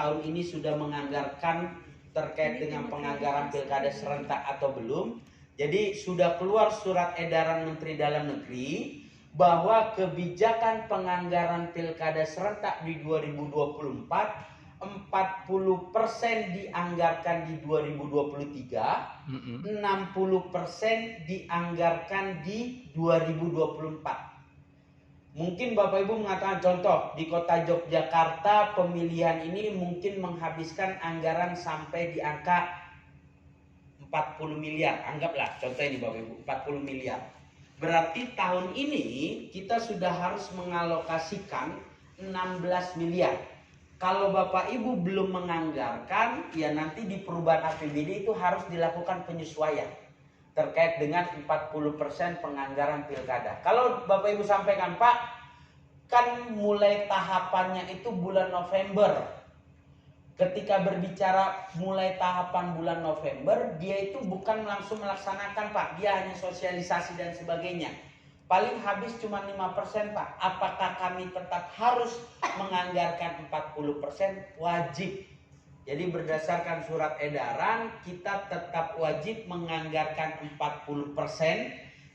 tahun ini sudah menganggarkan terkait dengan penganggaran pilkada serentak atau belum. Jadi sudah keluar surat edaran Menteri Dalam Negeri bahwa kebijakan penganggaran pilkada serentak di 2024 40% dianggarkan di 2023, 60% dianggarkan di 2024. Mungkin Bapak Ibu mengatakan contoh di kota Yogyakarta pemilihan ini mungkin menghabiskan anggaran sampai di angka 40 miliar. Anggaplah contoh ini Bapak Ibu 40 miliar. Berarti tahun ini kita sudah harus mengalokasikan 16 miliar. Kalau Bapak Ibu belum menganggarkan, ya nanti di perubahan APBD itu harus dilakukan penyesuaian terkait dengan 40% penganggaran pilkada. Kalau Bapak Ibu sampaikan, Pak, kan mulai tahapannya itu bulan November. Ketika berbicara mulai tahapan bulan November, dia itu bukan langsung melaksanakan, Pak. Dia hanya sosialisasi dan sebagainya. Paling habis cuma 5%, Pak. Apakah kami tetap harus menganggarkan 40%? Wajib. Jadi berdasarkan surat edaran kita tetap wajib menganggarkan 40%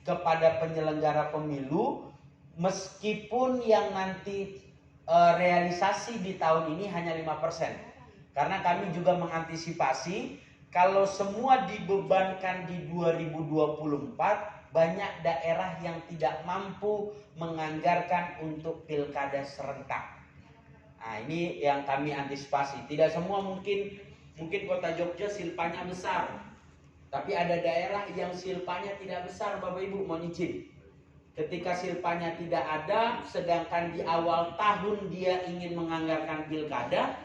kepada penyelenggara pemilu meskipun yang nanti realisasi di tahun ini hanya 5%. Karena kami juga mengantisipasi kalau semua dibebankan di 2024 banyak daerah yang tidak mampu menganggarkan untuk pilkada serentak. Nah, ini yang kami antisipasi. Tidak semua mungkin kota Jogja silpanya besar. Tapi ada daerah yang silpanya tidak besar, Bapak Ibu, mohon izin. Ketika silpanya tidak ada, sedangkan di awal tahun dia ingin menganggarkan pilkada,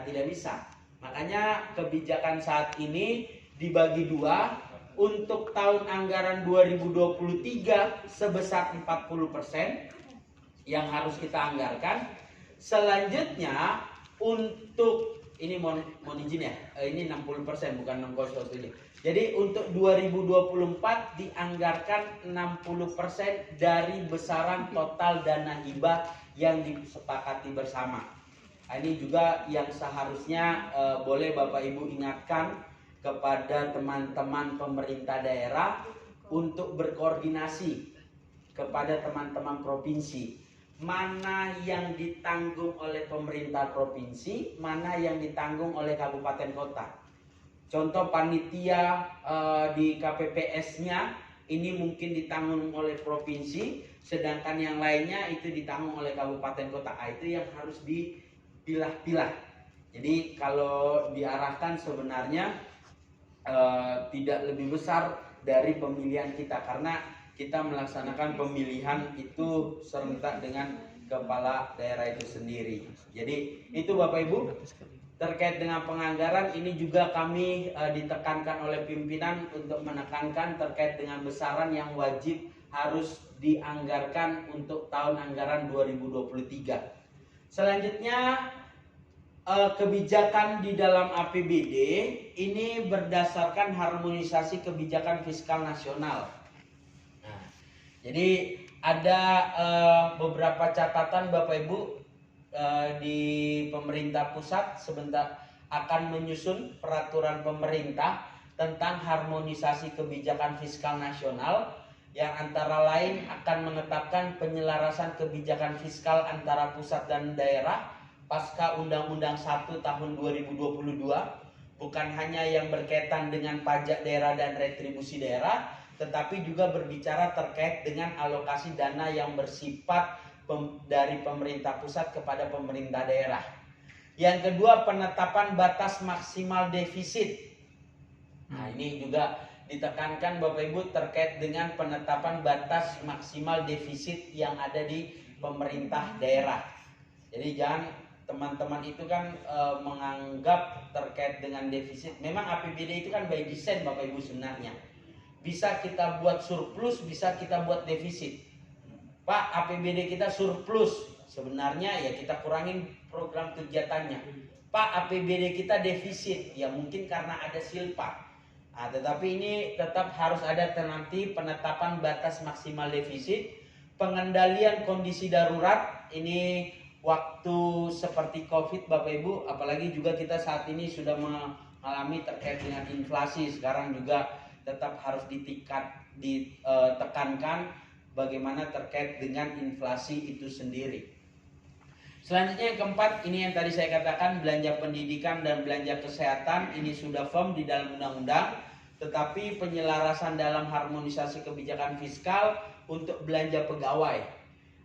tidak bisa. Makanya kebijakan saat ini dibagi dua. Untuk tahun anggaran 2023 sebesar 40% yang harus kita anggarkan. Selanjutnya untuk ini mohon izin ya, ini 60% bukan 601. Jadi untuk 2024 dianggarkan 60% dari besaran total dana hibah yang disepakati bersama. Ini juga yang seharusnya boleh Bapak Ibu ingatkan kepada teman-teman pemerintah daerah untuk berkoordinasi kepada teman-teman provinsi. Mana yang ditanggung oleh pemerintah provinsi, mana yang ditanggung oleh kabupaten kota. Contoh panitia di KPPS-nya ini mungkin ditanggung oleh provinsi, sedangkan yang lainnya itu ditanggung oleh kabupaten kota. Itu yang harus dipilah-pilah. Jadi kalau diarahkan sebenarnya tidak lebih besar dari pemilihan kita, karena kita melaksanakan pemilihan itu serentak dengan kepala daerah itu sendiri. Jadi itu Bapak Ibu terkait dengan penganggaran ini juga kami ditekankan oleh pimpinan untuk menekankan terkait dengan besaran yang wajib harus dianggarkan untuk tahun anggaran 2023. Selanjutnya kebijakan di dalam APBD ini berdasarkan harmonisasi kebijakan fiskal nasional. Nah, jadi ada beberapa catatan Bapak Ibu di pemerintah pusat sebentar akan menyusun peraturan pemerintah tentang harmonisasi kebijakan fiskal nasional yang antara lain akan menetapkan penyelarasan kebijakan fiskal antara pusat dan daerah pasca Undang-Undang 1 tahun 2022, bukan hanya yang berkaitan dengan pajak daerah dan retribusi daerah, tetapi juga berbicara terkait dengan alokasi dana yang bersifat dari pemerintah pusat kepada pemerintah daerah. Yang kedua, penetapan batas maksimal defisit. Nah, ini juga ditekankan Bapak Ibu terkait dengan penetapan batas maksimal defisit yang ada di pemerintah daerah. Jadi jangan teman-teman itu kan menganggap terkait dengan defisit. Memang APBD itu kan by design Bapak Ibu sebenarnya. Bisa kita buat surplus, bisa kita buat defisit. Pak, APBD kita surplus. Sebenarnya ya kita kurangin program kegiatannya. Pak, APBD kita defisit. Ya mungkin karena ada silpa. Nah, tetapi ini tetap harus ada nanti penetapan batas maksimal defisit. Pengendalian kondisi darurat. Ini waktu seperti COVID Bapak Ibu, apalagi juga kita saat ini sudah mengalami terkait dengan inflasi, sekarang juga tetap harus ditekankan bagaimana terkait dengan inflasi itu sendiri. Selanjutnya yang keempat, ini yang tadi saya katakan, belanja pendidikan dan belanja kesehatan ini sudah firm di dalam undang-undang, tetapi penyelarasan dalam harmonisasi kebijakan fiskal untuk belanja pegawai.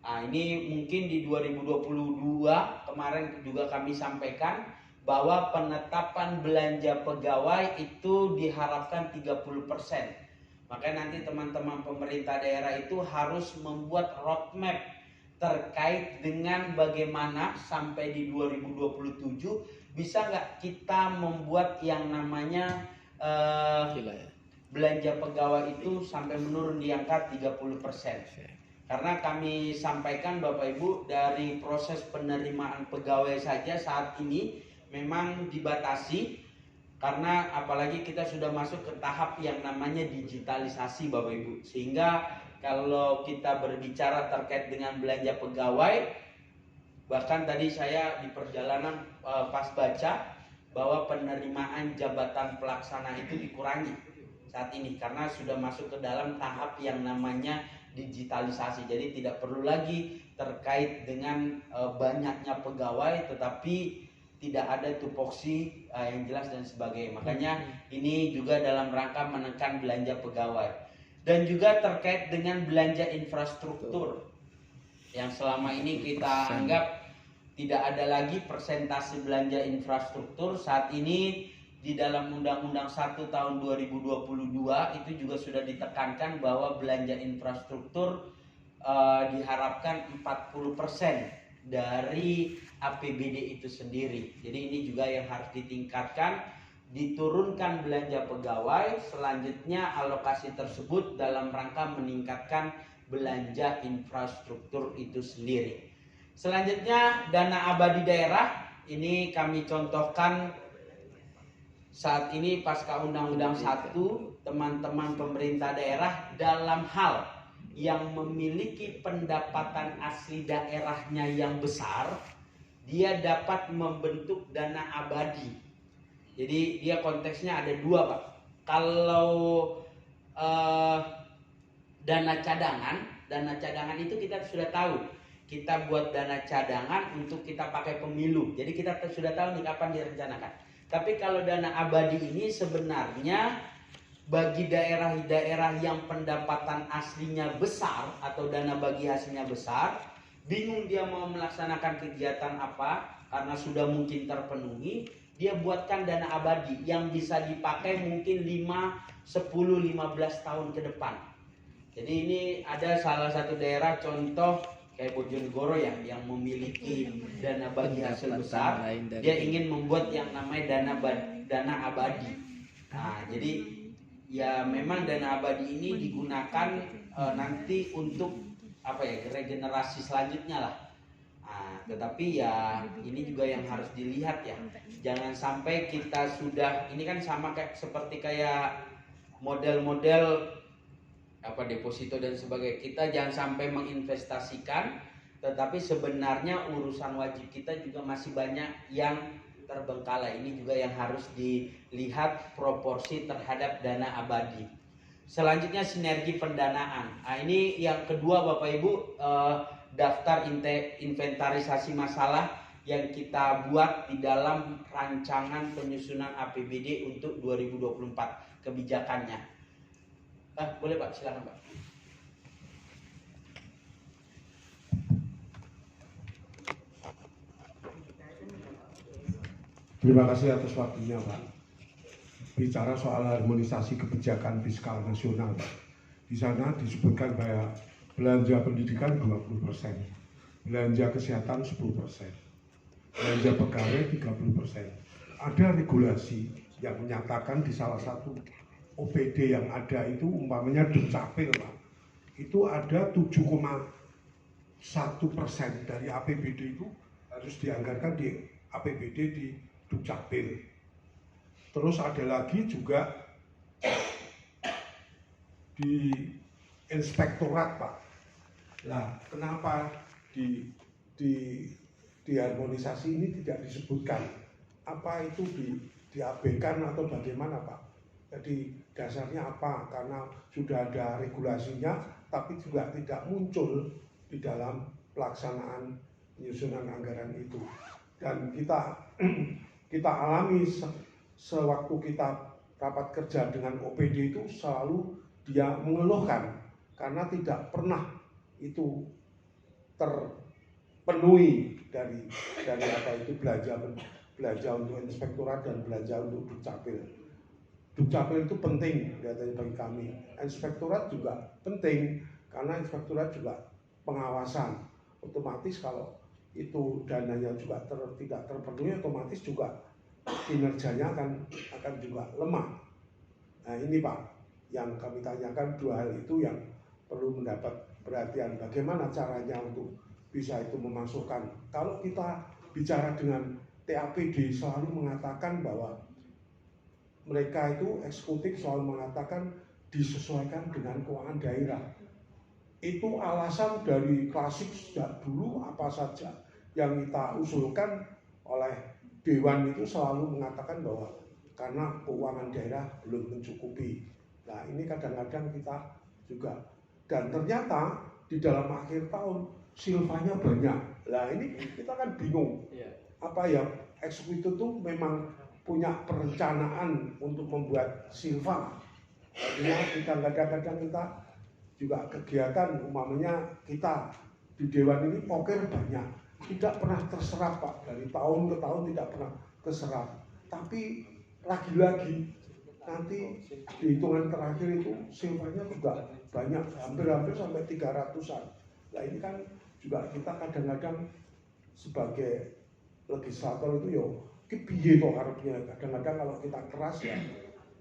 Nah, ini mungkin di 2022 kemarin juga kami sampaikan bahwa penetapan belanja pegawai itu diharapkan 30%. Makanya nanti teman-teman pemerintah daerah itu harus membuat roadmap terkait dengan bagaimana sampai di 2027 bisa nggak kita membuat yang namanya belanja pegawai itu sampai menurun di angka 30%. Karena kami sampaikan Bapak Ibu, dari proses penerimaan pegawai saja saat ini memang dibatasi, karena apalagi kita sudah masuk ke tahap yang namanya digitalisasi Bapak Ibu, sehingga kalau kita berbicara terkait dengan belanja pegawai, bahkan tadi saya di perjalanan pas baca bahwa penerimaan jabatan pelaksana itu dikurangi saat ini karena sudah masuk ke dalam tahap yang namanya digitalisasi. Jadi tidak perlu lagi terkait dengan banyaknya pegawai, tetapi tidak ada tupoksi yang jelas dan sebagainya. Makanya ini juga dalam rangka menekan belanja pegawai. Dan juga terkait dengan belanja infrastruktur yang selama ini kita anggap tidak ada lagi persentase belanja infrastruktur. Saat ini di dalam Undang-Undang 1 tahun 2022 itu juga sudah ditekankan bahwa belanja infrastruktur diharapkan 40% dari APBD itu sendiri. Jadi ini juga yang harus ditingkatkan, diturunkan belanja pegawai, selanjutnya alokasi tersebut dalam rangka meningkatkan belanja infrastruktur itu sendiri. Selanjutnya dana abadi daerah, ini kami contohkan saat ini pasca Undang-Undang 1, teman-teman pemerintah daerah dalam hal yang memiliki pendapatan asli daerahnya yang besar, dia dapat membentuk dana abadi. Jadi dia konteksnya ada dua Pak. Kalau dana cadangan itu kita sudah tahu. Kita buat dana cadangan untuk kita pakai pemilu. Jadi kita sudah tahu nih kapan direncanakan. Tapi kalau dana abadi ini sebenarnya bagi daerah-daerah yang pendapatan aslinya besar atau dana bagi hasilnya besar, bingung dia mau melaksanakan kegiatan apa karena sudah mungkin terpenuhi, dia buatkan dana abadi yang bisa dipakai mungkin 5, 10, 15 tahun ke depan. Jadi ini ada salah satu daerah contoh kayak Bojonegoro ya, yang memiliki dana bagi hasil besar, dia ingin membuat yang namanya dana abadi. Nah, jadi ya memang dana abadi ini digunakan nanti untuk apa ya, regenerasi selanjutnya lah. Nah, tetapi ya ini juga yang harus dilihat ya, jangan sampai kita sudah, ini kan sama kayak seperti kayak model-model apa deposito dan sebagainya, kita jangan sampai menginvestasikan tetapi sebenarnya urusan wajib kita juga masih banyak yang terbengkalai. Ini juga yang harus dilihat proporsi terhadap dana abadi. Selanjutnya sinergi pendanaan. Nah, ini yang kedua Bapak Ibu, daftar inventarisasi masalah yang kita buat di dalam rancangan penyusunan APBD untuk 2024 kebijakannya. Boleh Pak, silakan Pak. Terima kasih atas waktunya Pak. Bicara soal harmonisasi kebijakan fiskal nasional Pak. Di sana disebutkan bahwa belanja pendidikan 20%, belanja kesehatan 10%, belanja pegawai 30%. Ada regulasi yang menyatakan di salah satu OPD yang ada itu umpamanya Dukcapil Pak, itu ada 7,1% dari APBD itu harus dianggarkan di APBD di Dukcapil. Terus ada lagi juga di Inspektorat Pak. Nah, kenapa di diharmonisasi ini tidak disebutkan. Apa itu diabaikan atau bagaimana Pak? Jadi dasarnya apa? Karena sudah ada regulasinya, tapi juga tidak muncul di dalam pelaksanaan penyusunan anggaran itu. Dan kita alami sewaktu kita rapat kerja dengan OPD itu selalu dia mengeluhkan karena tidak pernah itu terpenuhi dari apa itu belanja untuk inspektorat dan belanja untuk dukcapil. Dukcapil itu penting katanya bagi kami. Inspektorat juga penting karena inspektorat juga pengawasan. Otomatis kalau itu dananya juga tidak terpenuhi, otomatis juga kinerjanya akan juga lemah. Nah ini Pak, yang kami tanyakan dua hal itu yang perlu mendapat perhatian. Bagaimana caranya untuk bisa itu memasukkan. Kalau kita bicara dengan TAPD selalu mengatakan bahwa mereka itu eksekutif selalu mengatakan disesuaikan dengan keuangan daerah. Itu alasan dari klasik sejak dulu apa saja yang kita usulkan oleh Dewan itu selalu mengatakan bahwa karena keuangan daerah belum mencukupi. Nah ini kadang-kadang kita juga, dan ternyata di dalam akhir tahun silvanya banyak. Nah ini kita kan bingung. Apa ya, eksekutif itu memang punya perencanaan untuk membuat silva. Artinya kadang-kadang kita juga kegiatan, umpamanya kita di Dewan ini poker banyak, tidak pernah terserap Pak, dari tahun ke tahun tidak pernah terserap. Tapi lagi-lagi nanti di hitungan terakhir itu silvanya juga banyak, hampir sampai 300-an. Nah ini kan juga kita kadang-kadang sebagai legislator itu piye toh harusnya. Kadang-kadang kalau kita keras ya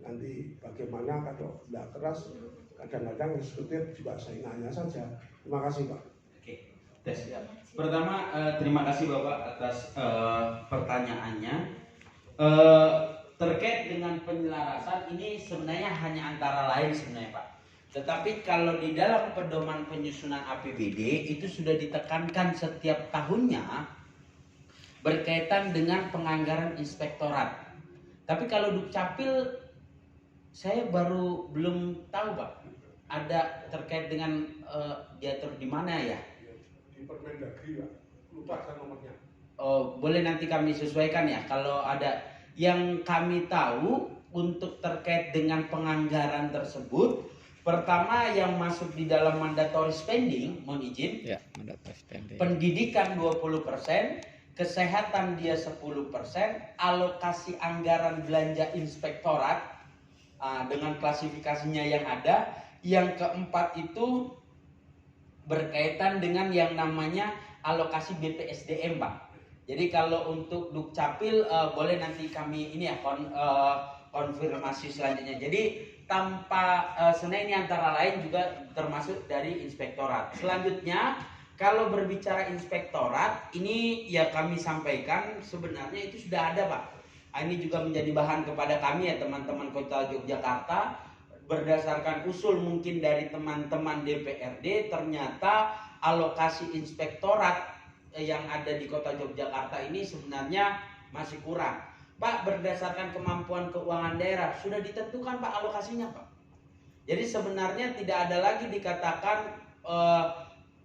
nanti bagaimana, kalau tidak keras kadang-kadang eksekutif juga saingannya saja. Terima kasih Pak. Oke, tes ya. Pertama terima kasih Bapak atas pertanyaannya. Terkait dengan penyelarasan ini sebenarnya hanya antara lain sebenarnya Pak. Tetapi kalau di dalam pedoman penyusunan APBD itu sudah ditekankan setiap tahunnya berkaitan dengan penganggaran inspektorat. Tapi kalau Dukcapil saya belum tahu Pak. Ada terkait dengan diatur di mana ya? Di Permendagri Pak. Lupa saya nomornya. Oh, boleh nanti kami sesuaikan ya. Kalau ada yang kami tahu untuk terkait dengan penganggaran tersebut, pertama yang masuk di dalam mandatory spending, mohon izin. Ya, mandatory spending. Pendidikan 20%, kesehatan dia 10%, alokasi anggaran belanja inspektorat dengan klasifikasinya yang ada. Yang keempat itu berkaitan dengan yang namanya alokasi BPSDM Pak. Jadi kalau untuk Dukcapil boleh nanti kami ini ya konfirmasi selanjutnya. Jadi tanpa sebenarnya ini antara lain juga termasuk dari inspektorat. Selanjutnya kalau berbicara inspektorat ini ya kami sampaikan sebenarnya itu sudah ada Pak. Ini juga menjadi bahan kepada kami ya teman-teman Kota Yogyakarta. Berdasarkan usul mungkin dari teman-teman DPRD, ternyata alokasi inspektorat yang ada di Kota Yogyakarta ini sebenarnya masih kurang. Pak, berdasarkan kemampuan keuangan daerah sudah ditentukan Pak alokasinya Pak. Jadi sebenarnya tidak ada lagi dikatakan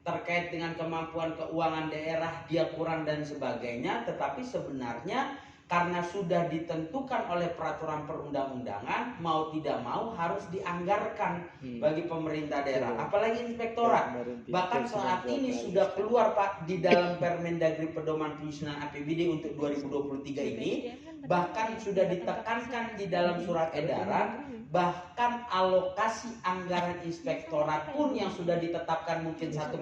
terkait dengan kemampuan keuangan daerah dia kurang dan sebagainya, tetapi sebenarnya karena sudah ditentukan oleh peraturan perundang-undangan, mau tidak mau harus dianggarkan bagi pemerintah daerah, apalagi inspektorat. Bahkan saat ini sudah keluar Pak di dalam Permendagri Pedoman Penyusunan APBD untuk 2023 ini, bahkan sudah ditekankan di dalam surat edaran, bahkan alokasi anggaran inspektorat pun yang sudah ditetapkan mungkin 1%,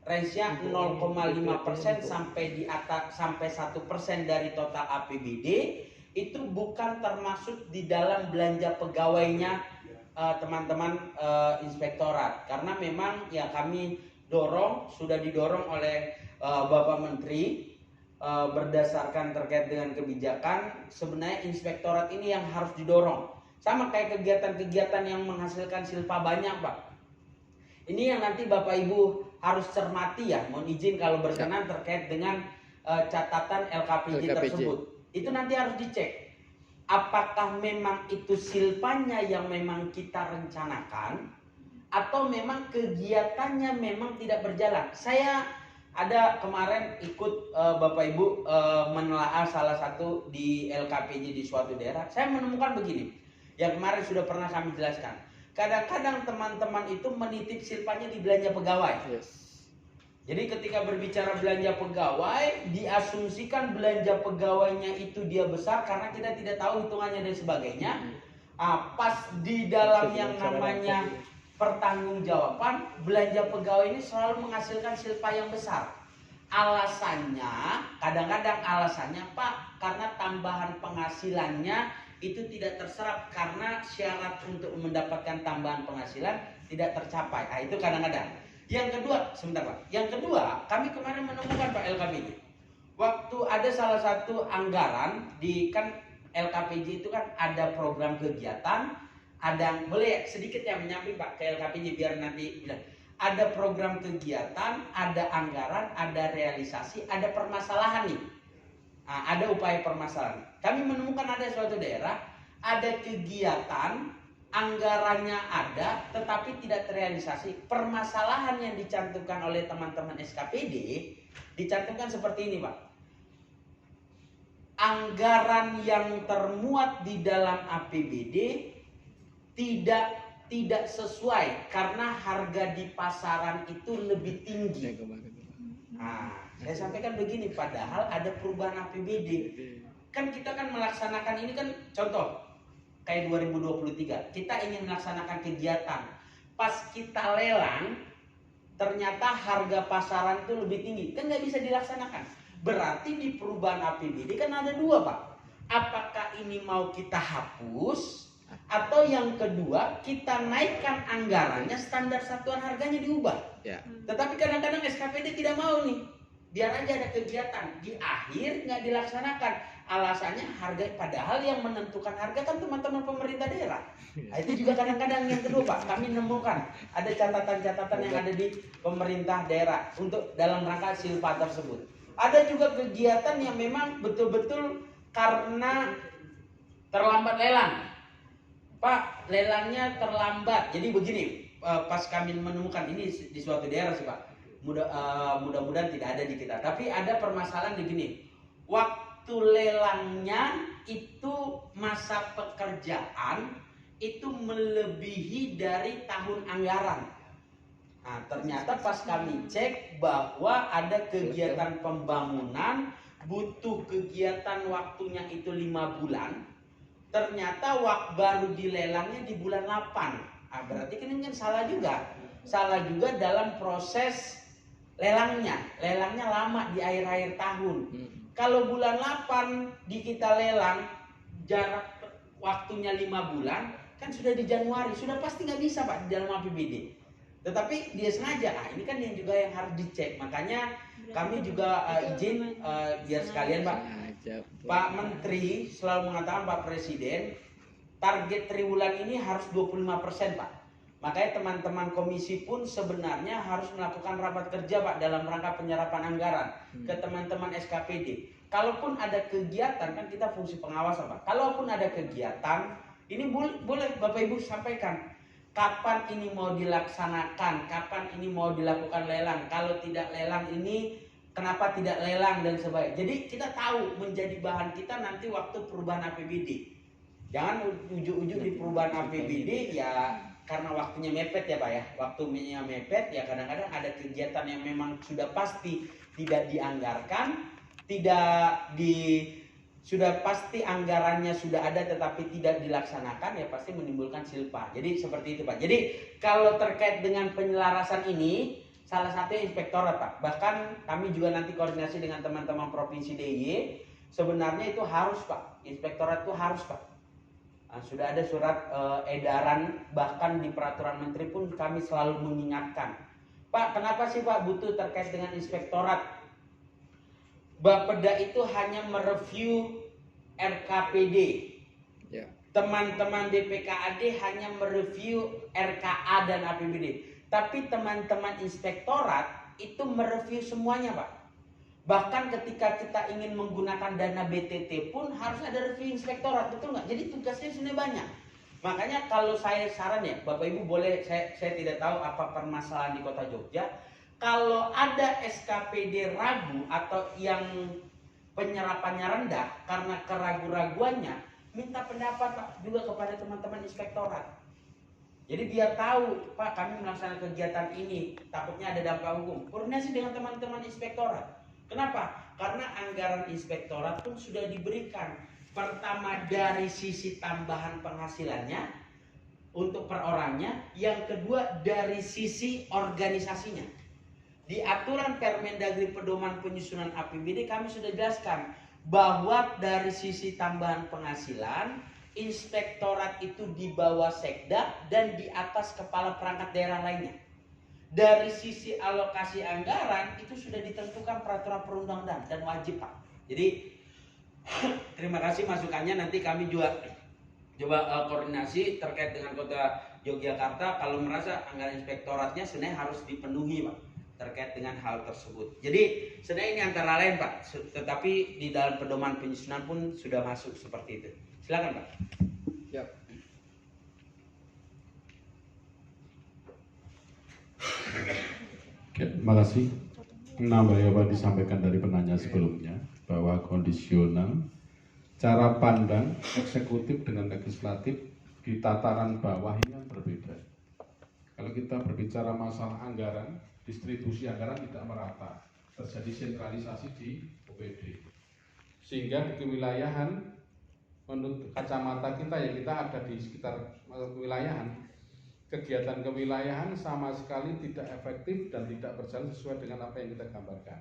range-nya 0,5% sampai di atas sampai 1% dari total APBD itu bukan termasuk di dalam belanja pegawainya teman-teman inspektorat, karena memang ya kami sudah didorong oleh Bapak Menteri berdasarkan terkait dengan kebijakan. Sebenarnya inspektorat ini yang harus didorong, sama kayak kegiatan-kegiatan yang menghasilkan silpa banyak Pak. Ini yang nanti Bapak Ibu harus cermati ya, mohon izin kalau berkenan terkait dengan catatan LKPJ tersebut. Itu nanti harus dicek. Apakah memang itu silpanya yang memang kita rencanakan atau memang kegiatannya memang tidak berjalan. Saya ada kemarin ikut Bapak Ibu menelaah salah satu di LKPJ di suatu daerah. Saya menemukan begini, yang kemarin sudah pernah kami jelaskan. Kadang-kadang teman-teman itu menitip silpanya di belanja pegawai. Jadi ketika berbicara belanja pegawai, diasumsikan belanja pegawainya itu dia besar karena kita tidak tahu hitungannya dan sebagainya. Pas di dalam yang namanya pertanggungjawaban, belanja pegawai ini selalu menghasilkan silpa yang besar. Alasannya, kadang-kadang alasannya Pak, karena tambahan penghasilannya itu tidak terserap karena syarat untuk mendapatkan tambahan penghasilan tidak tercapai. Nah, itu kadang-kadang. Yang kedua, sebentar Pak. Yang kedua, kami kemarin menemukan Pak LKPJ. Waktu ada salah satu anggaran di kan LKPJ itu kan ada program kegiatan, ada boleh sedikit yang menyamping Pak ke LKPJ biar nanti bilang. Ada program kegiatan, ada anggaran, ada realisasi, ada permasalahan nih. Nah, ada upaya permasalahan. Kami menemukan ada suatu daerah, ada kegiatan, anggarannya ada, tetapi tidak terrealisasi. Permasalahan yang dicantumkan oleh teman-teman SKPD, dicantumkan seperti ini Pak. Anggaran yang termuat di dalam APBD tidak sesuai karena harga di pasaran itu lebih tinggi. Nah, saya sampaikan begini, padahal ada perubahan APBD. Kan kita kan melaksanakan ini kan contoh kayak 2023, kita ingin melaksanakan kegiatan. Pas kita lelang, ternyata harga pasaran itu lebih tinggi, kan nggak bisa dilaksanakan. Berarti di perubahan APBD kan ada dua Pak. Apakah ini mau kita hapus, atau yang kedua kita naikkan anggarannya, standar satuan harganya diubah. Tetapi kadang-kadang SKPD tidak mau nih, biar aja ada kegiatan, di akhir nggak dilaksanakan. Alasannya harga, padahal yang menentukan harga kan teman-teman pemerintah daerah. Nah, itu juga kadang-kadang yang kedua Pak, kami menemukan ada catatan-catatan yang ada di pemerintah daerah untuk dalam rangka silpa tersebut. Ada juga kegiatan yang memang betul-betul karena terlambat lelang. Pak, lelangnya terlambat. Jadi begini, pas kami menemukan ini di suatu daerah sih Pak. Mudah-mudahan tidak ada di kita. Tapi ada permasalahan begini. Waktu lelangnya itu masa pekerjaan itu melebihi dari tahun anggaran. Nah, ternyata pas kami cek bahwa ada kegiatan pembangunan butuh kegiatan waktunya itu 5 bulan. Ternyata baru dilelangnya di bulan 8. Nah, berarti kan salah juga. Salah juga dalam proses lelangnya. Lelangnya lama di akhir-akhir tahun. Kalau bulan 8 di kita lelang, jarak waktunya 5 bulan, kan sudah di Januari. Sudah pasti nggak bisa Pak di dalam APBD. Tetapi dia sengaja. Nah, ini kan yang juga yang harus dicek. Makanya kami juga izin biar sekalian Pak. Pak Menteri selalu mengatakan, Pak Presiden, target triwulan ini harus 25% Pak. Makanya teman-teman komisi pun sebenarnya harus melakukan rapat kerja Pak dalam rangka penyerapan anggaran ke teman-teman SKPD. Kalaupun ada kegiatan, kan kita fungsi pengawasan Pak. Kalaupun ada kegiatan, ini boleh Bapak Ibu sampaikan. Kapan ini mau dilaksanakan, kapan ini mau dilakukan lelang. Kalau tidak lelang ini, kenapa tidak lelang dan sebagainya. Jadi kita tahu menjadi bahan kita nanti waktu perubahan APBD. Jangan ujung-ujung di perubahan APBD ya karena waktunya mepet ya Pak ya. Waktunya mepet ya kadang-kadang ada kegiatan yang memang sudah pasti tidak dianggarkan, sudah pasti anggarannya sudah ada tetapi tidak dilaksanakan, ya pasti menimbulkan silpa. Jadi seperti itu Pak. Jadi kalau terkait dengan penyelarasan ini, salah satunya inspektorat Pak. Bahkan kami juga nanti koordinasi dengan teman-teman Provinsi DIY. Sebenarnya itu harus Pak. Inspektorat itu harus Pak. Nah, sudah ada surat edaran, bahkan di peraturan menteri pun kami selalu mengingatkan. Pak, kenapa sih Pak butuh terkait dengan inspektorat? Bapeda itu hanya mereview RKPD. Teman-teman BPKAD hanya mereview RKA dan APBD. Tapi teman-teman inspektorat itu mereview semuanya, Pak. Bahkan ketika kita ingin menggunakan dana BTT pun harus ada review inspektorat, betul nggak? Jadi tugasnya sebenarnya banyak. Makanya kalau saya saran ya, Bapak Ibu boleh, saya tidak tahu apa permasalahan di Kota Jogja. Kalau ada SKPD ragu atau yang penyerapannya rendah karena keraguan-raguannya, minta pendapat Pak juga kepada teman-teman inspektorat. Jadi biar tahu, Pak, kami melaksanakan kegiatan ini, takutnya ada dampak hukum. Koordinasi dengan teman-teman inspektorat. Kenapa? Karena anggaran inspektorat pun sudah diberikan. Pertama dari sisi tambahan penghasilannya untuk per orangnya, yang kedua dari sisi organisasinya. Di aturan Permendagri Pedoman Penyusunan APBD kami sudah jelaskan bahwa dari sisi tambahan penghasilan, inspektorat itu di bawah sekda dan di atas kepala perangkat daerah lainnya. Dari sisi alokasi anggaran itu sudah ditentukan peraturan perundang-undangan dan wajib, Pak. Jadi terima kasih masukannya, nanti kami juga coba koordinasi terkait dengan Kota Yogyakarta kalau merasa anggaran inspektoratnya sebenarnya harus dipenuhi, Pak, terkait dengan hal tersebut. Jadi sebenarnya ini antara lain, Pak, tetapi di dalam pedoman penyusunan pun sudah masuk seperti itu. Silakan, Pak. Ya. Oke, terima kasih. Nama ya Pak disampaikan dari penanya sebelumnya bahwa kondisional cara pandang eksekutif dengan legislatif di tataran bawah ini kan berbeda. Kalau kita berbicara masalah anggaran, distribusi anggaran tidak merata, terjadi sentralisasi di OPD. Sehingga di kewilayahan, menurut kacamata kita ya, kita ada di sekitar kewilayahan, kegiatan kewilayahan sama sekali tidak efektif dan tidak berjalan sesuai dengan apa yang kita gambarkan.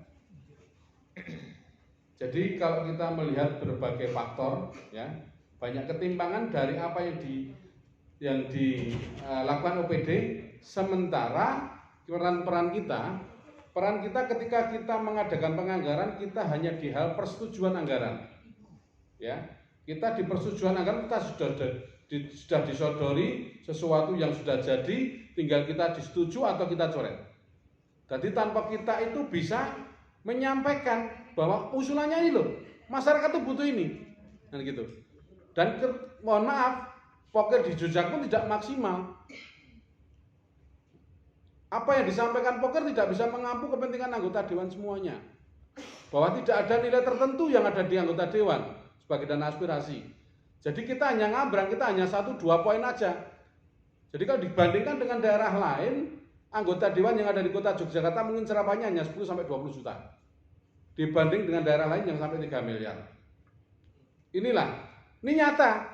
Jadi kalau kita melihat berbagai faktor, ya, banyak ketimpangan dari apa yang dilakukan OPD, sementara peran kita ketika kita mengadakan penganggaran, kita hanya di hal persetujuan anggaran, ya, kita di persetujuan anggaran kita sudah disodori sesuatu yang sudah jadi, tinggal kita disetujui atau kita coret. Jadi tanpa kita itu bisa menyampaikan bahwa usulannya ini loh, masyarakat itu butuh ini, dan gitu. Dan mohon maaf, poker di Jogja pun tidak maksimal. Apa yang disampaikan poker tidak bisa mengampu kepentingan anggota dewan semuanya. Bahwa tidak ada nilai tertentu yang ada di anggota dewan sebagai dana aspirasi. Jadi kita hanya ngabrang, kita hanya 1-2 poin aja. Jadi kalau dibandingkan dengan daerah lain, anggota dewan yang ada di Kota Yogyakarta mungkin serapannya hanya 10-20 juta. Dibanding dengan daerah lain yang sampai 3 miliar. Inilah, ini nyata.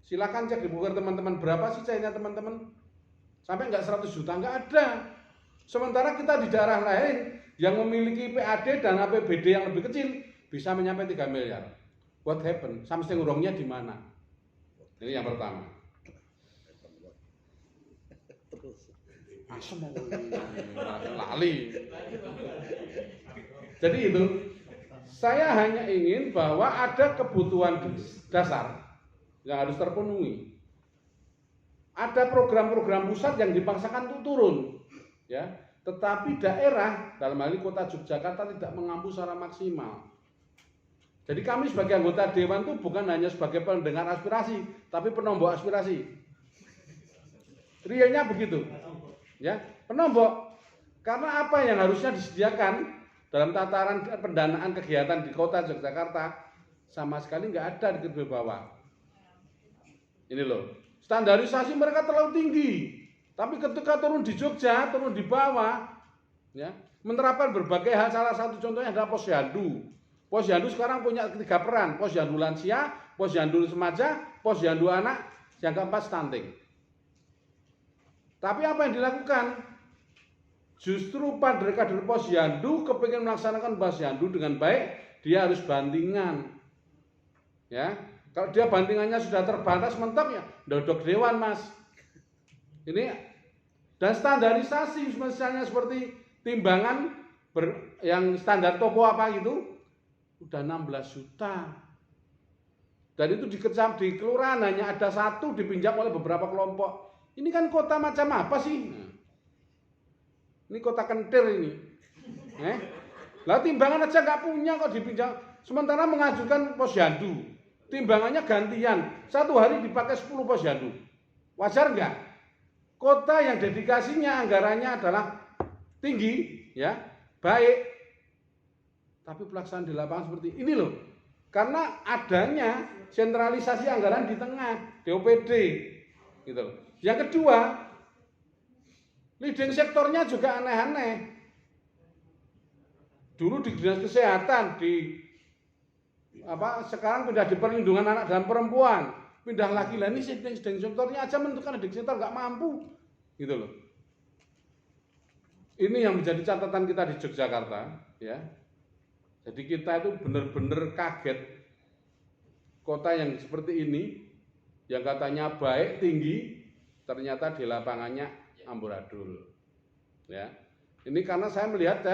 Silakan cek di buku teman-teman, berapa sih cairnya teman-teman? Sampai enggak 100 juta, enggak ada. Sementara kita di daerah lain yang memiliki PAD dan APBD yang lebih kecil bisa mencapai 3 miliar. What happened? Sampai ngurungnya di mana? Ini yang pertama. Asem lali. Jadi itu, saya hanya ingin bahwa ada kebutuhan dasar yang harus terpenuhi. Ada program-program pusat yang dipaksakan untuk turun, ya. Tetapi daerah, dalam hal ini Kota Yogyakarta, tidak mengampu secara maksimal. Jadi kami sebagai anggota dewan itu bukan hanya sebagai pendengar aspirasi, tapi penombok aspirasi. Realnya begitu, ya, penombok. Karena apa yang harusnya disediakan dalam tataran pendanaan kegiatan di Kota Yogyakarta sama sekali nggak ada di kedua bawah. Ini loh, standarisasi mereka terlalu tinggi. Tapi ketika turun di Jogja, turun di bawah, ya, menerapkan berbagai hal. Salah satu contohnya adalah posyandu. Posyandu sekarang punya 3 peran, posyandu lansia, posyandu remaja, posyandu anak, yang keempat stunting. Tapi apa yang dilakukan? Justru kader-kader posyandu kepingin melaksanakan posyandu dengan baik, dia harus bandingan. Ya, kalau dia bandingannya sudah terbatas mentok, ya dodok dewan, Mas. Ini dan standarisasi misalnya seperti timbangan yang standar topo apa gitu, udah 16 juta. Dan itu di kelurahan hanya ada 1 dipinjam oleh beberapa kelompok. Ini kan kota macam apa sih? Ini kota kentir ini. Lah timbangan aja nggak punya kok dipinjam. Sementara mengajukan posyandu, timbangannya gantian. 1 hari dipakai 10 posyandu. Wajar nggak? Kota yang dedikasinya anggarannya adalah tinggi, ya, baik. Tapi pelaksanaan di lapangan seperti ini loh. Karena adanya sentralisasi anggaran di tengah, DOPD. Gitu loh. Yang kedua, leading sektornya juga aneh-aneh. Dulu di dinas kesehatan, sekarang pindah di perlindungan anak dan perempuan, pindah lagi lah, ini leading sektornya aja menentukan leading sektor nggak mampu, gitu loh. Ini yang menjadi catatan kita di Yogyakarta, ya. Jadi kita itu benar-benar kaget kota yang seperti ini, yang katanya baik tinggi, ternyata di lapangannya amburadul, ya. Ini karena saya melihat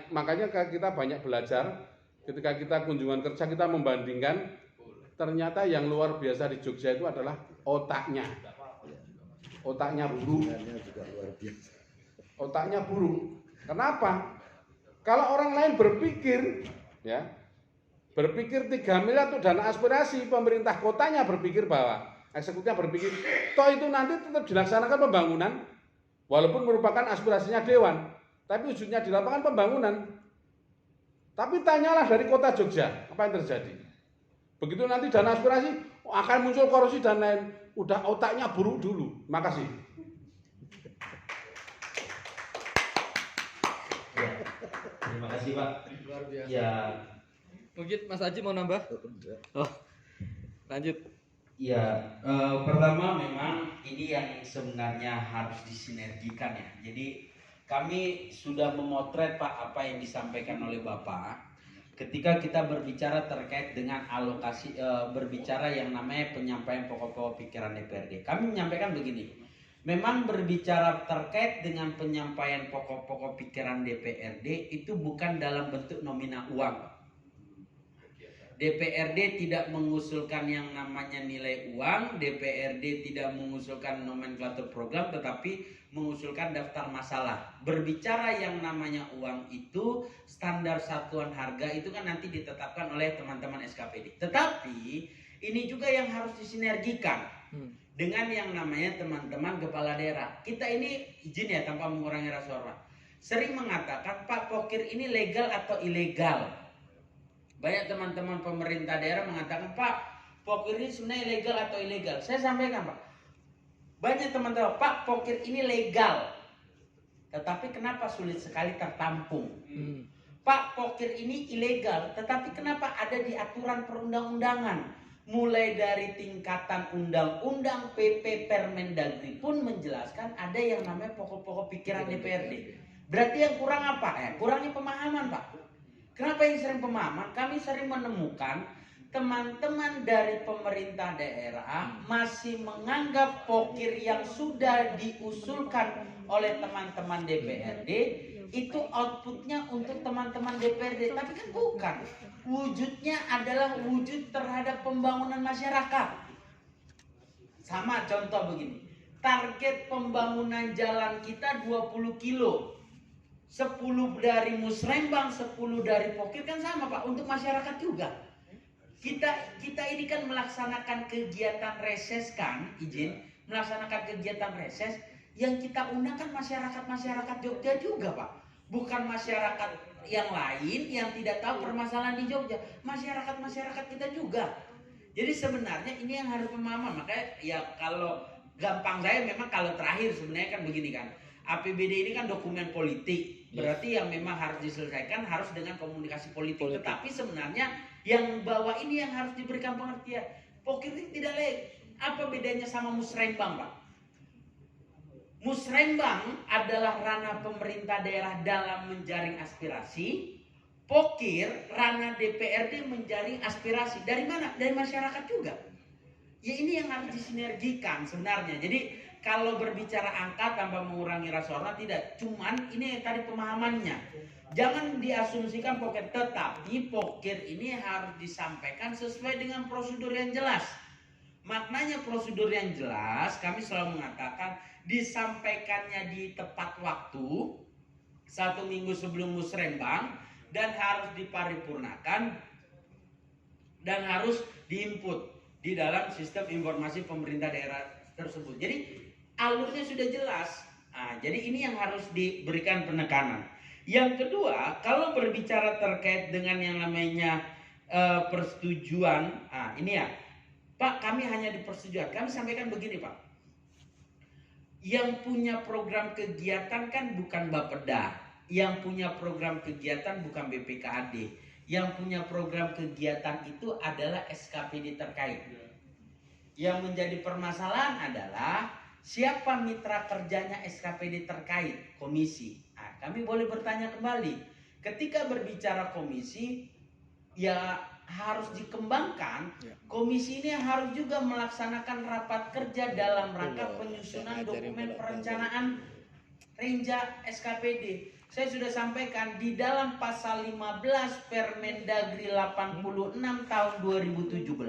makanya kita banyak belajar ketika kita kunjungan kerja, kita membandingkan, ternyata yang luar biasa di Jogja itu adalah otaknya buruk. Otaknya buruk. Kenapa? Kalau orang lain berpikir 3 miliar itu dana aspirasi, pemerintah kotanya berpikir bahwa eksekutifnya berpikir, toh itu nanti tetap dilaksanakan pembangunan, walaupun merupakan aspirasinya dewan. Tapi wujudnya di lapangan pembangunan. Tapi tanyalah dari kota Jogja, apa yang terjadi? Begitu nanti dana aspirasi, akan muncul korupsi dan lain. Udah otaknya buruk dulu. Makasih. Ya, terima kasih Pak. Luar biasa. Ya, Mungkin Mas Aji mau nambah? Oh, lanjut. ya, pertama memang ini yang sebenarnya harus disinergikan ya. Jadi kami sudah memotret Pak apa yang disampaikan oleh Bapak ketika kita berbicara terkait dengan alokasi, berbicara yang namanya penyampaian pokok-pokok pikiran DPRD. Kami menyampaikan begini, memang berbicara terkait dengan penyampaian pokok-pokok pikiran DPRD itu bukan dalam bentuk nominal uang. DPRD tidak mengusulkan yang namanya nilai uang, DPRD tidak mengusulkan nomenklatur program, tetapi mengusulkan daftar masalah. Berbicara yang namanya uang itu, standar satuan harga itu kan nanti ditetapkan oleh teman-teman SKPD. Tetapi ini juga yang harus disinergikan dengan yang namanya teman-teman kepala daerah. Kita ini izin ya tanpa mengurangi rasa hormat, sering mengatakan Pak Pokir ini legal atau ilegal. Banyak teman-teman pemerintah daerah mengatakan, Pak, Pokir ini sebenarnya legal atau ilegal. Saya sampaikan, Pak. Banyak teman-teman, Pak, Pokir ini legal. Tetapi kenapa sulit sekali tertampung? Pak, Pokir ini ilegal. Tetapi kenapa ada di aturan perundang-undangan? Mulai dari tingkatan undang-undang, PP, Permendagri pun menjelaskan ada yang namanya pokok-pokok pikiran DPRD. Berarti yang kurang apa? Kurangnya pemahaman, Pak. Kenapa yang sering pemahaman? Kami sering menemukan teman-teman dari pemerintah daerah masih menganggap Pokir yang sudah diusulkan oleh teman-teman DPRD itu outputnya untuk teman-teman DPRD. Tapi kan bukan. Wujudnya adalah wujud terhadap pembangunan masyarakat. Sama contoh begini. Target pembangunan jalan kita 20 kilo. 10 dari Musrembang, 10 dari Pokir kan sama Pak, untuk masyarakat juga. Kita ini kan melaksanakan kegiatan reses kan, melaksanakan kegiatan reses yang kita undang kan masyarakat Jogja juga Pak. Bukan masyarakat yang lain yang tidak tahu permasalahan di Jogja, masyarakat kita juga. Jadi sebenarnya ini yang harus pemahaman. Makanya ya kalau gampang saya memang kalau terakhir sebenarnya kan begini kan. APBD ini kan dokumen politik, berarti yang memang harus diselesaikan harus dengan komunikasi politik. Tetapi sebenarnya yang bawah ini yang harus diberikan pengertian. Pokir ini tidak lain. Apa bedanya sama Musrembang, Pak? Musrembang adalah ranah pemerintah daerah dalam menjaring aspirasi. Pokir ranah DPRD menjaring aspirasi. Dari mana? Dari masyarakat juga. Ya ini yang harus disinergikan sebenarnya. Jadi kalau berbicara angka tanpa mengurangi rasa hormat tidak, cuman ini tadi pemahamannya. Jangan diasumsikan Pokir, tetapi Pokir ini harus disampaikan sesuai dengan prosedur yang jelas. Maknanya prosedur yang jelas, kami selalu mengatakan disampaikannya di tepat waktu, 1 minggu sebelum musrembang dan harus diparipurnakan dan harus diinput di dalam sistem informasi pemerintah daerah tersebut. Jadi alurnya sudah jelas. Nah, jadi ini yang harus diberikan penekanan. Yang kedua, kalau berbicara terkait dengan yang namanya persetujuan, ini ya, Pak, kami hanya dipersetujuan. Kami sampaikan begini, Pak. Yang punya program kegiatan kan bukan Bapeda, yang punya program kegiatan bukan BPKAD, yang punya program kegiatan itu adalah SKPD terkait. Yang menjadi permasalahan adalah siapa mitra kerjanya SKPD terkait, komisi. Nah, kami boleh bertanya kembali, ketika berbicara komisi, ya harus dikembangkan. Komisi ini harus juga melaksanakan rapat kerja dalam rangka penyusunan dokumen perencanaan Renja SKPD. Saya sudah sampaikan di dalam pasal 15 Permendagri 86 tahun 2017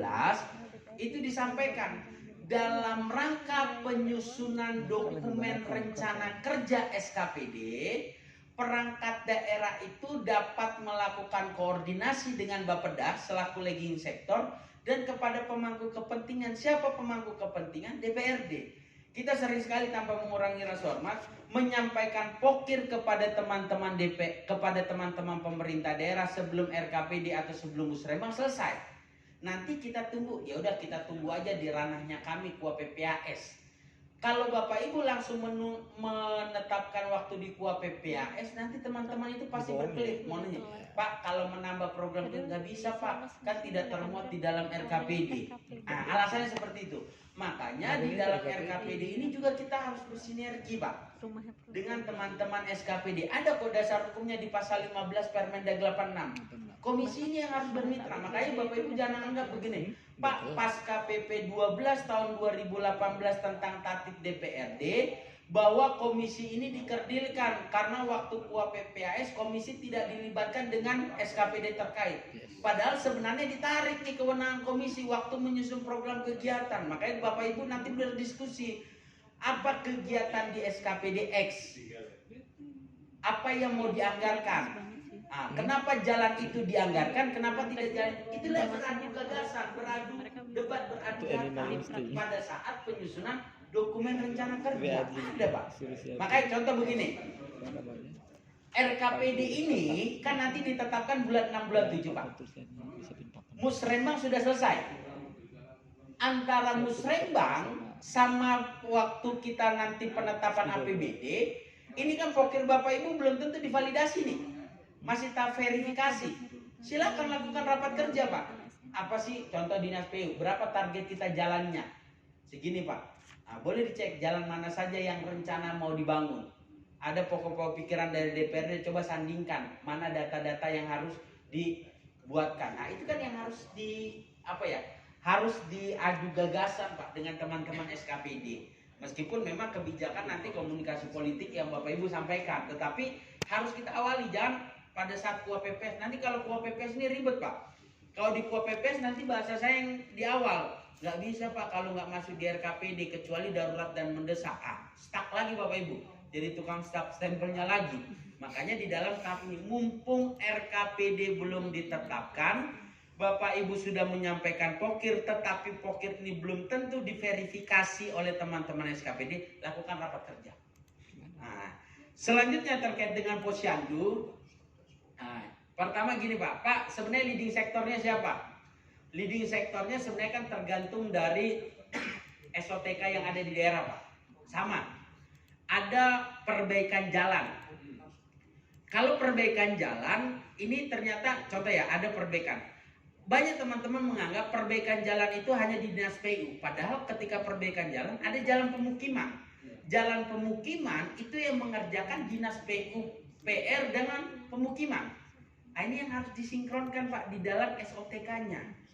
itu disampaikan dalam rangka penyusunan dokumen rencana kerja SKPD, perangkat daerah itu dapat melakukan koordinasi dengan Bapeda selaku leading sektor dan kepada pemangku kepentingan. Siapa pemangku kepentingan? DPRD. Kita sering sekali tanpa mengurangi rasa hormat menyampaikan pokir kepada teman-teman kepada teman-teman pemerintah daerah sebelum RKPD atau sebelum musrembang selesai. Nanti kita tunggu, ya udah kita tunggu aja di ranahnya kami KUA PPAS. Kalau Bapak Ibu langsung menetapkan waktu di KUA PPAS, nanti teman-teman itu pasti berkelit. Mau nanya, Pak, kalau menambah program itu nggak bisa, Pak, kan tidak termuat di dalam RKPD. Nah, alasannya seperti itu. Makanya di dalam RKPD ini juga kita harus bersinergi, Pak, dengan teman-teman SKPD. Ada kok dasar hukumnya di pasal 15 Permendag 86. Komisi ini yang harus bermitra. Makanya Bapak Ibu jangan anggap begini, Pak, pasca PP 12 tahun 2018 tentang tatip DPRD, bahwa komisi ini dikerdilkan karena waktu KUA PPAS komisi tidak dilibatkan dengan SKPD terkait. Padahal sebenarnya ditarik nih kewenangan komisi waktu menyusun program kegiatan. Makanya Bapak Ibu nanti berdiskusi, apa kegiatan di SKPD X, apa yang mau dianggarkan. Nah, kenapa jalan itu dianggarkan, kenapa tidak jalan? Itulah beradu gagasan, beradu debat, beradu data pada saat penyusunan dokumen rencana kerja. Ada, Pak. Makanya contoh begini, RKPD ini kan nanti ditetapkan bulan 6 bulan 7, Pak. Musrembang sudah selesai. Antara musrembang sama waktu kita nanti penetapan APBD, ini kan pokir Bapak Ibu belum tentu divalidasi nih. Masih tahap verifikasi. Silakan lakukan rapat kerja, Pak. Apa sih contoh dinas PU? Berapa target kita jalannya? Segini, Pak. Nah, boleh dicek jalan mana saja yang rencana mau dibangun. Ada pokok-pokok pikiran dari DPRD, coba sandingkan mana data-data yang harus dibuatkan. Nah, itu kan yang harus harus diadu gagasan, Pak, dengan teman-teman SKPD. Meskipun memang kebijakan nanti komunikasi politik yang Bapak Ibu sampaikan, tetapi harus kita awali, jangan pada saat KUA PPS. Nanti kalau KUA PPS ini ribet, Pak. Kalau di KUA PPS nanti bahasa saya yang di awal. Nggak bisa, Pak, kalau nggak masuk di RKPD kecuali darurat dan mendesak. Stuck lagi Bapak Ibu. Jadi tukang stuck stempelnya lagi. Makanya di dalam tahap ini, mumpung RKPD belum ditetapkan, Bapak Ibu sudah menyampaikan pokir, tetapi pokir ini belum tentu diverifikasi oleh teman-teman SKPD, lakukan rapat kerja. Nah, selanjutnya terkait dengan posyandu. Nah, pertama gini, Pak, sebenarnya leading sektornya siapa? Leading sektornya sebenarnya kan tergantung dari SOTK yang ada di daerah, Pak. Sama. Ada perbaikan jalan. Kalau perbaikan jalan, ini ternyata contoh ya, ada perbaikan. Banyak teman-teman menganggap perbaikan jalan itu hanya di dinas PU. Padahal ketika perbaikan jalan, ada jalan pemukiman. Jalan pemukiman itu yang mengerjakan dinas PU PR dengan pemukiman. Nah, ini yang harus disinkronkan, Pak, di dalam SOTK-nya.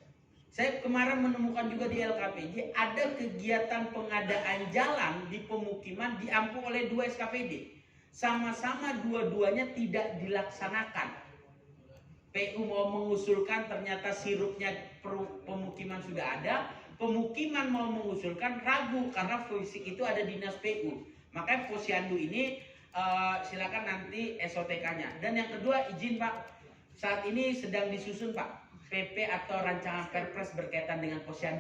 Saya kemarin menemukan juga di LKPJ ada kegiatan pengadaan jalan di pemukiman diampu oleh 2 SKPD. Sama-sama dua-duanya tidak dilaksanakan. PU mau mengusulkan, ternyata sirupnya pemukiman sudah ada. Pemukiman mau mengusulkan, ragu karena fisik itu ada dinas PU. Makanya posyandu ini silakan nanti SOTK-nya. Dan yang kedua, izin Pak, saat ini sedang disusun Pak PP atau rancangan Perpres berkaitan dengan posyandu.